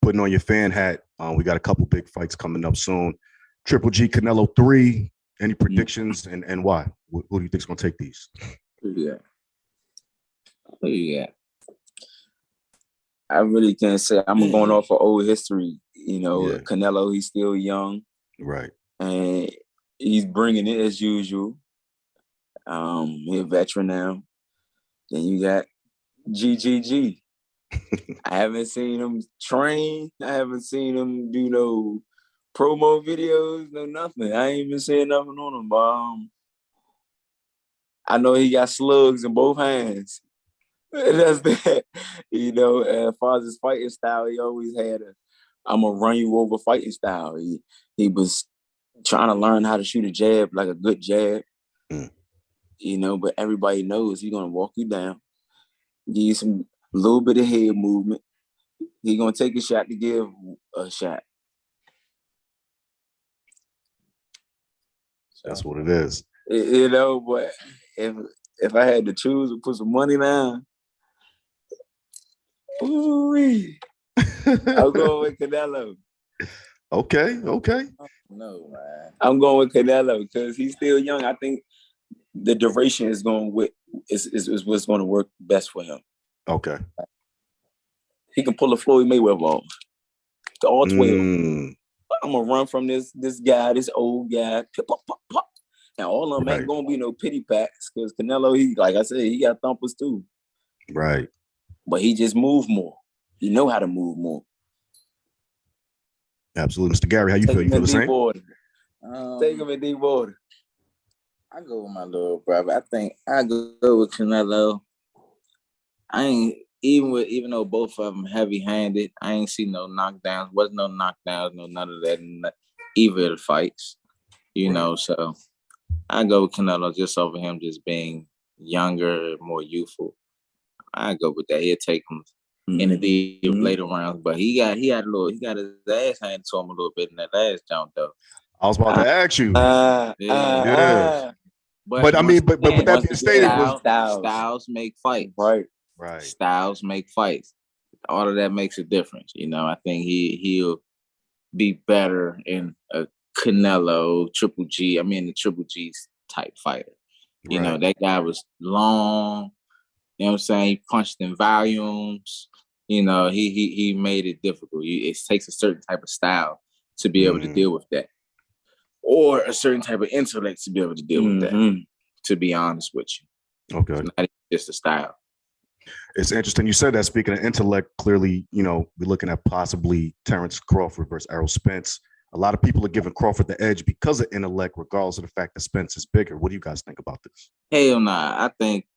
putting on your fan hat. We got a couple big fights coming up soon. Triple G Canelo 3. Any predictions and why? Who do you think is going to take these? Yeah. I really can't say. I'm going off of old history. Canelo, he's still young. Right. And he's bringing it as usual. He's a veteran now. Then you got GGG. I haven't seen him train. I haven't seen him do no promo videos, no nothing. I ain't even saying nothing on him. I know he got slugs in both hands. That's that. As far as his fighting style, he always had I'm gonna run you over fighting style. He was trying to learn how to shoot a jab, like a good jab. But everybody knows he's gonna walk you down, give you some little bit of head movement. He's gonna take a shot to give a shot. That's what it is. But if I had to choose to put some money down, I'm going with Canelo. Okay. No, man. I'm going with Canelo because he's still young. I think the duration is what's going to work best for him. Okay. He can pull a Floyd Mayweather off to all 12. I'm gonna run from this guy, this old guy. Pop, pop, pop. And all of them ain't gonna be no pity packs because Canelo, he, like I said, he got thumpers too. Right. But he just moved more. He know how to move more. Absolutely. Mr. Gary, how you feel? You feel the same? Take him in deep water. I go with my little brother. I think I go with Canelo. Even though both of them heavy-handed, I ain't seen no knockdowns. Wasn't no knockdowns, no none of that in either of the fights. So I go with Canelo just over him just being younger, more youthful. I go with that. He'll take him in the later rounds, but he got his ass handed to him a little bit in that last jump though. I was about to ask you. Yeah. But with that being stated, styles make fights. Right. Styles make fights. All of that makes a difference. I think he'll be better in a Canelo, Triple G. The Triple G type fighter. That guy was long. You know what I'm saying? He punched in volumes. He made it difficult. It takes a certain type of style to be able to deal with that. Or a certain type of intellect to be able to deal with that, to be honest with you. Okay. It's not just a style. It's interesting. You said that. Speaking of intellect, clearly, we're looking at possibly Terence Crawford versus Errol Spence. A lot of people are giving Crawford the edge because of intellect, regardless of the fact that Spence is bigger. What do you guys think about this? Hell nah. I think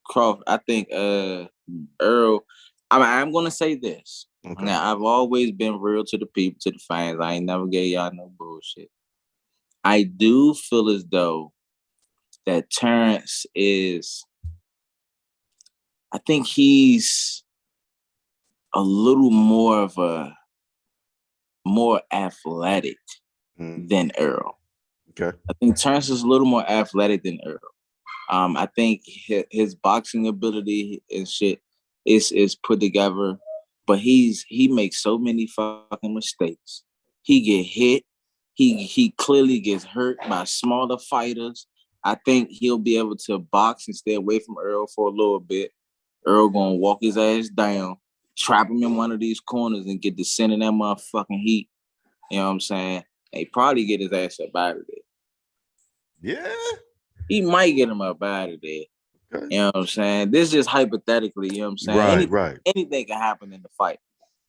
Crawford, Earl. I'm going to say this. Okay. Now, I've always been real to the people, to the fans. I ain't never gave y'all no bullshit. I do feel as though that Terence is, I think he's a little more athletic than Errol. Okay. I think Terence is a little more athletic than Errol. I think his boxing ability and shit is put together, but he makes so many fucking mistakes. He get hit. He clearly gets hurt by smaller fighters. I think he'll be able to box and stay away from Errol for a little bit. Errol gonna walk his ass down, trap him in one of these corners, and get the center of that motherfucking heat. You know what I'm saying? And he probably get his ass up out of there. Yeah. He might get him up out of there. Okay. You know what I'm saying? This is just hypothetically, you know what I'm saying? Anything can happen in the fight.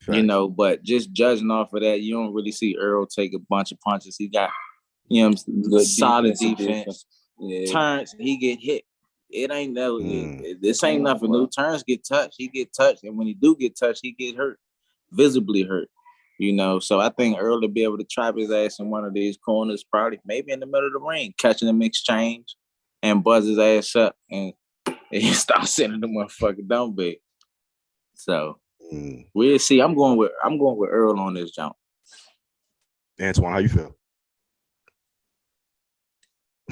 Right. But just judging off of that, you don't really see Errol take a bunch of punches. He got, good solid defense. Yeah. Terence, he get hit. It ain't no, this ain't nothing new. Terence get touched. He get touched. And when he do get touched, he get hurt. Visibly hurt. So I think Earl will be able to trap his ass in one of these corners, probably maybe in the middle of the ring, catching him exchange and buzz his ass up and start sending the motherfucker down big. So we'll see. I'm going with Earl on this jump. Antoine, how you feel?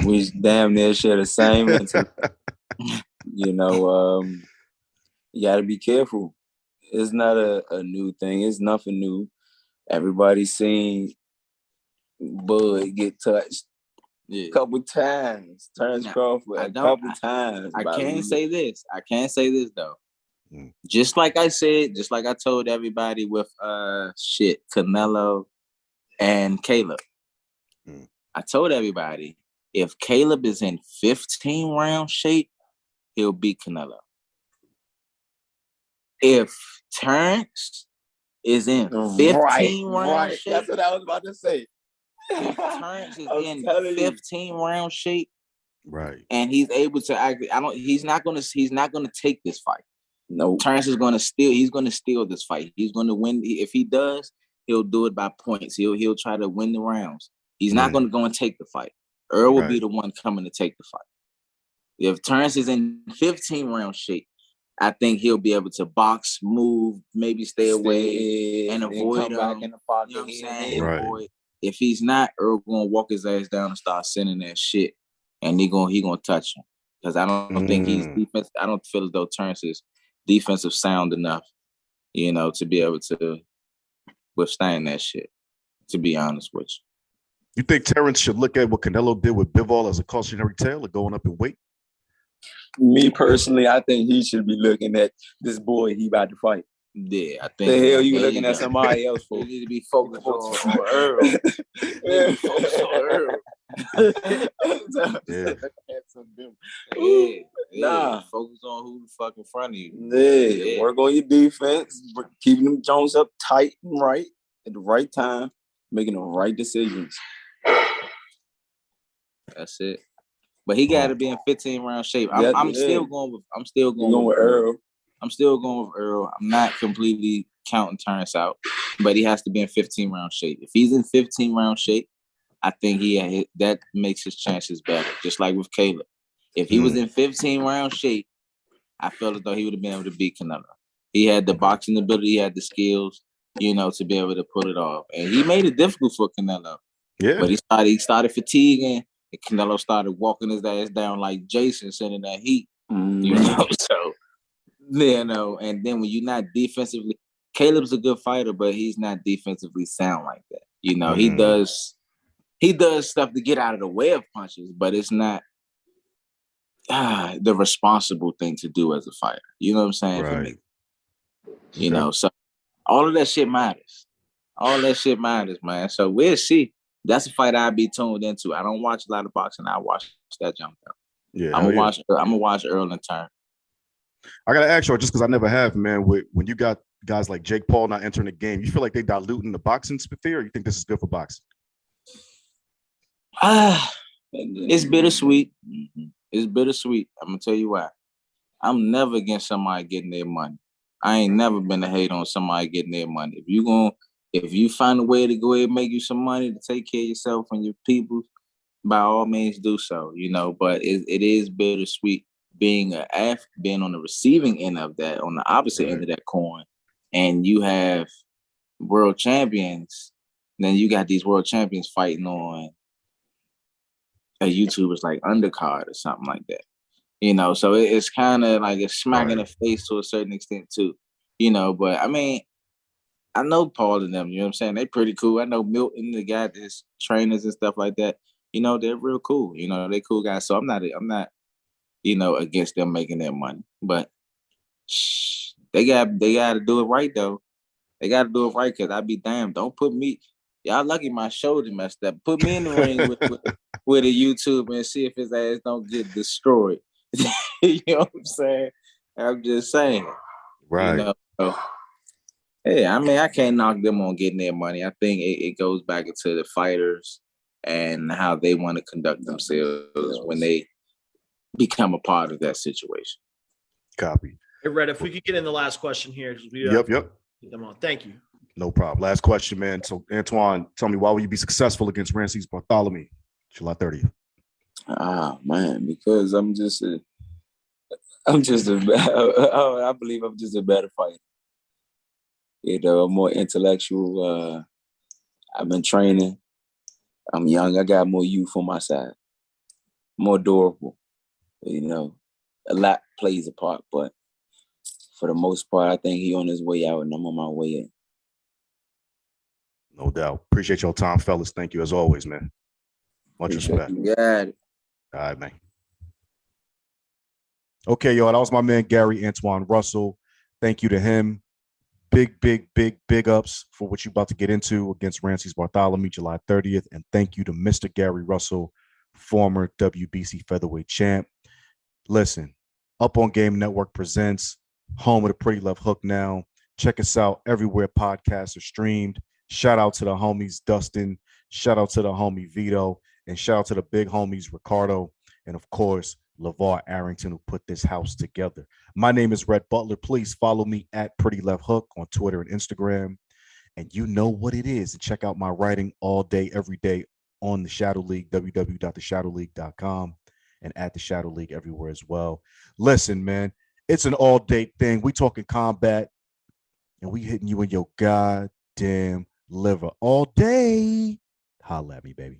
We damn near share the same. You got to be careful. It's not a new thing. It's nothing new. Everybody's seen Bud get touched a couple times. Terence Crawford a couple times. I can't say this. I can't say this though. Just like I said, just like I told everybody with Canelo and Caleb. I told everybody, if Caleb is in 15 round shape, he'll beat Canelo. If Terence is in 15 round shape, that's what I was about to say. If Terence is in 15 round shape, right, and he's able to act, he's not gonna take this fight. No, Terence is gonna steal. He's gonna steal this fight. He's gonna win. If he does, he'll do it by points. He'll try to win the rounds. He's not gonna go and take the fight. Errol will be the one coming to take the fight. If Terence is in 15 round shape, I think he'll be able to box, move, maybe stay away and avoid him. Back in the pocket. You know what I'm saying? Right. Avoid. If he's not, Earl gonna walk his ass down and start sending that shit, and he gonna touch him because I don't think he's defense. I don't feel as though Terence is defensive sound enough, to be able to withstand that shit. To be honest with you. You think Terence should look at what Canelo did with Bivol as a cautionary tale of going up in weight? Me personally, I think he should be looking at this boy he about to fight. Yeah, I think. The hell you looking at somebody else for? You need to be focused on Earl. Focused on Earl. Focus on who the fuck in front of you. Yeah, work on your defense, keeping them Jones up tight and right at the right time, making the right decisions. That's it. But he got to be in 15 round shape. I'm still going with Earl. I'm still going with Earl. I'm not completely counting Terence out, but he has to be in 15 round shape. If he's in 15 round shape, I think that makes his chances better. Just like with Caleb, if he was in 15 round shape, I felt as though he would have been able to beat Canelo. He had the boxing ability, he had the skills, to be able to pull it off, and he made it difficult for Canelo. Yeah, but he started fatiguing. And Canelo started walking his ass down like Jason, sending that heat. So, and then when you're not defensively, Caleb's a good fighter, but he's not defensively sound like that. He does stuff to get out of the way of punches, but it's not the responsible thing to do as a fighter. You know what I'm saying? Right. For me. So all of that shit matters. All that shit matters, man. So we'll see. That's a fight I'd be tuned into. I don't watch a lot of boxing. I watch that jump though. Yeah, I'm gonna watch Earl and Turn. I gotta ask you, just because I never have, man. When you got guys like Jake Paul not entering the game, you feel like they diluting the boxing sphere, or you think this is good for boxing? It's bittersweet. It's bittersweet. I'm gonna tell you why. I'm never against somebody getting their money. I ain't never been a hate on somebody getting their money. If you find a way to go ahead and make you some money to take care of yourself and your people, by all means do so, but it is bittersweet being on the receiving end of that, on the opposite end of that coin, and you have world champions, then you got these world champions fighting on a YouTuber's like undercard or something like that. So it's kind of like a smack in the face to a certain extent too, but I mean, I know Paul and them, you know what I'm saying? They pretty cool. I know Milton, the guy that's trainers and stuff like that. They're real cool. They cool guys. So I'm not, against them making their money. But they got to do it right though. They got to do it right because I'd be damned. Don't put me. Y'all lucky my shoulder messed up. Put me in the ring with a YouTube and see if his ass don't get destroyed. You know what I'm saying? I'm just saying. Right. Yeah, I mean, I can't knock them on getting their money. I think it goes back into the fighters and how they want to conduct themselves when they become a part of that situation. Copy. Hey, Rhett, if we could get in the last question here. Yep. Get them on. Thank you. No problem. Last question, man. So, Antuanne, tell me, why will you be successful against Rances Barthelemy, July 30th? Man, because I believe I'm just a better fighter. More intellectual. I've been training. I'm young. I got more youth on my side. More durable. A lot plays a part, but for the most part, I think he on his way out, and I'm on my way in. No doubt. Appreciate your time, fellas. Thank you as always, man. Much respect. You got it. All right, man. Okay, y'all. That was my man, Gary Antuanne Russell. Thank you to him. Big ups for what you're about to get into against Rances Barthelemy, July 30th. And thank you to Mr. Gary Russell, former WBC featherweight champ. Listen, UpOnGame Network presents home of the Pretty Left Hook now. Check us out everywhere podcasts are streamed. Shout out to the homies Dustin. Shout out to the homie Vito. And shout out to the big homies Ricardo. And of course, LeVar Arrington, who put this house together. My name is Rhett Butler. Please follow me at Pretty Left Hook on Twitter and Instagram. And you know what it is. And check out my writing all day, every day on the Shadow League, www.theshadowleague.com, and at the Shadow League everywhere as well. Listen, man, it's an all-day thing. We talking combat, and we hitting you in your goddamn liver all day. Holla at me, baby.